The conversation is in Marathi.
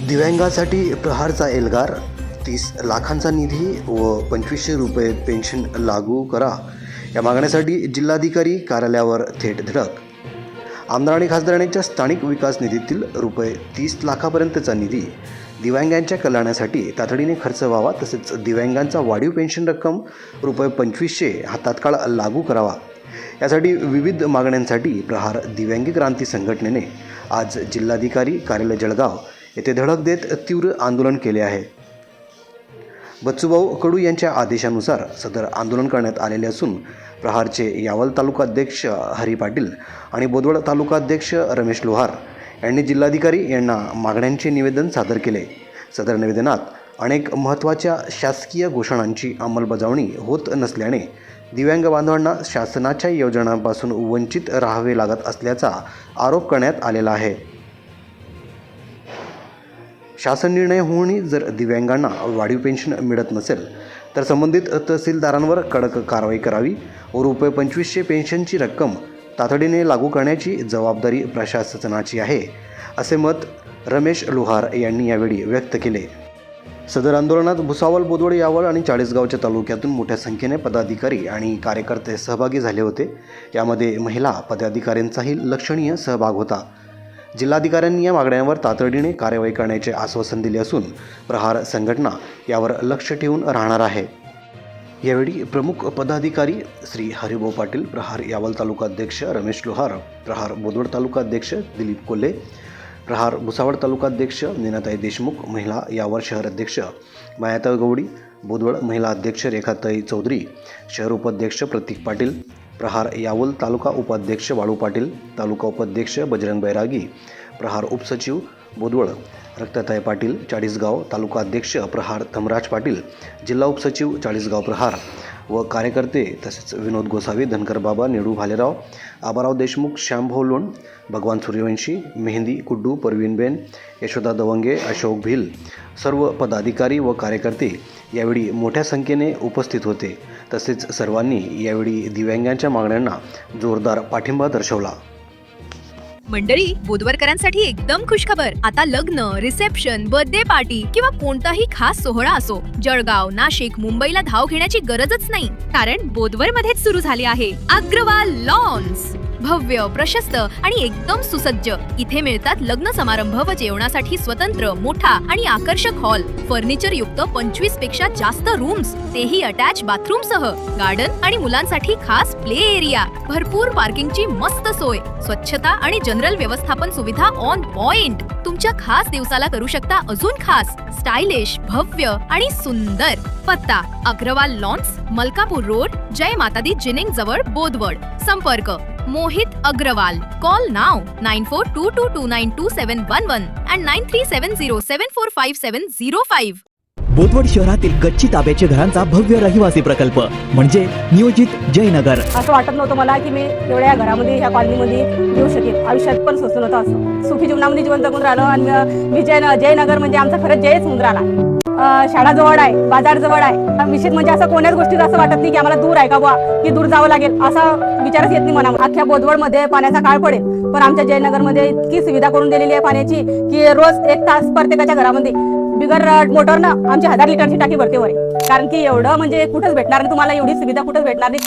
दिव्यांगासाठी प्रहारचा एल्गार, 30 लाखांचा निधी व 2500 रुपये पेन्शन लागू करा या मागण्यासाठी जिल्हाधिकारी कार्यालयावर थेट धडक. आमदार आणि खासदारांच्या स्थानिक विकास निधीतील रुपये 30 लाखापर्यंतचा निधी दिव्यांगांच्या कल्याणासाठी तातडीने खर्च व्हावा, तसेच दिव्यांगांचा वाढीव पेन्शन रक्कम रुपये 2500 हा तात्काळ लागू करावा. यासाठी विविध मागण्यांसाठी प्रहार दिव्यांगी क्रांती संघटनेने आज जिल्हाधिकारी कार्यालय जळगाव येथे धडक देत तीव्र आंदोलन केले आहे. बच्चूभाऊ कडू यांच्या आदेशानुसार सदर आंदोलन करण्यात आलेले असून प्रहारचे यावल तालुकाध्यक्ष हरी पाटील आणि बोदवड तालुकाध्यक्ष रमेश लोहार यांनी जिल्हाधिकारी यांना मागण्यांचे निवेदन सादर केले. सदर निवेदनात अनेक महत्त्वाच्या शासकीय घोषणांची अंमलबजावणी होत नसल्याने दिव्यांग बांधवांना शासनाच्या योजनांपासून वंचित राहावे लागत असल्याचा आरोप करण्यात आलेला आहे. शासन निर्णय होऊनही जर दिव्यांगांना वाढीव पेन्शन मिळत नसेल तर संबंधित तहसीलदारांवर कडक कारवाई करावी व रुपये 2500 पेन्शनची रक्कम तातडीने लागू करण्याची जबाबदारी प्रशासनाची आहे, असे मत रमेश लोहार यांनी यावेळी व्यक्त केले. सदर आंदोलनात भुसावळ, बोदवड, यावल आणि चाळीसगावच्या तालुक्यातून मोठ्या संख्येने पदाधिकारी आणि कार्यकर्ते सहभागी झाले होते. यामध्ये महिला पदाधिकाऱ्यांचाही लक्षणीय सहभाग होता. जिल्हाधिकाऱ्यांनी या मागण्यांवर तातडीने कार्यवाही करण्याचे आश्वासन दिले असून प्रहार संघटना यावर लक्ष ठेवून राहणार आहे. यावेळी प्रमुख पदाधिकारी श्री हरिभाऊ पाटील, प्रहार यावल तालुकाध्यक्ष रमेश लोहार, प्रहार बोदवड तालुकाध्यक्ष दिलीप कोल्हे, प्रहार भुसावळ तालुकाध्यक्ष नीनाताई देशमुख, महिला यावल शहर अध्यक्ष मायाताई गवडी, बोदवड महिला अध्यक्ष रेखाताई चौधरी, शहर उपाध्यक्ष प्रतीक पाटील, प्रहार यावल तालुका उपाध्यक्ष वाळू पाटील, तालुका उपाध्यक्ष बजरंग बैरागी, प्रहार उपसचिव बोदवड रक्ताताई पाटील, चाळीसगाव तालुका अध्यक्ष प्रहार धमराज पाटील, जिल्हा उपसचिव चाळीसगाव प्रहार व कार्यकर्ते तसेच विनोद गोसावी, धनकर बाबा, नेडू भालेराव, आबाराव देशमुख, श्यामभाऊ लोण, भगवान सूर्यवंशी, मेहंदी कुड्डू, परवीनबेन, यशोदा दवंगे, अशोक भिल, सर्व पदाधिकारी व कार्यकर्ते यावेळी मोठ्या संख्येने उपस्थित होते. तसेच सर्वांनी यावेळी दिव्यांगांच्या मागण्यांना जोरदार पाठिंबा दर्शवला. मंडळी, बोदवरकरांसाठी एकदम खुशखबर. आता लग्न, रिसेप्शन, बर्थडे पार्टी किंवा कोणताही खास सोहळा असो, जळगाव, नाशिक, मुंबईला धाव घेण्याची गरजच नाही, कारण बोदवर मध्येच सुरू झाली आहे अग्रवाल लॉन्स. भव्य, प्रशस्त आणि एकदम सुसज्ज इथे मिळतात लग्न समारंभ व जेवणासाठी स्वतंत्र मोठा आणि आकर्षक हॉल, फर्निचर युक्त 25 पेक्षा जास्त रूम्स, तेही अटॅच बाथरूम सह, गार्डन आणि मुलांसाठी खास प्ले एरिया, भरपूर पार्किंगची मस्त सोय, स्वच्छता आणि जनरल व्यवस्थापन सुविधा ऑन पॉइंट. तुमच्या खास दिवसाला करू शकता अजून खास, स्टायलिश, भव्य आणि सुंदर. पत्ता Agarwal lawns, Malkapur road, Jai Matadi ginning जवळ, बोदवड. संपर्क मोहित अग्रवाल. कॉल नाव 9422292711 and 9370745705. बोदवड शहरातील गच्ची ताब्याचे घरांचा भव्य रहिवासी प्रकल्प म्हणजे नियोजित जयनगर. असं वाटत नव्हतं मला की मी एवढ्या घरामध्ये ह्या कॉलनीमध्ये येऊ शकेल. आयुष्यात पण सोचलं नव्हतं असं. सुखी जीवनामध्ये जिवंत जगून राहिलो आणि मी जयनगर म्हणजे आमचा खरंच जयच होऊन राहिला. शाळा जवळ आहे, बाजार जवळ आहे. विशेष म्हणजे असं कोण्याच गोष्टीचं असं वाटत नाही की आम्हाला दूर आहे का बुवा, की दूर जावं लागेल असा विचारच येत नाही मनामध्ये. अख्ख्या बोदवडमध्ये पाण्याचा काळ पडेल, पण आमच्या जयनगरमध्ये इतकी सुविधा करून दिलेली आहे पाण्याची की रोज 1 तास प्रत्येकाच्या घरामध्ये बिगर मोटरनं आमची 1000 लिटरची टाकी भरते वर. कारण की एवढं म्हणजे कुठंच भेटणार नाही तुम्हाला, एवढी सुविधा कुठंच भेटणार नाही.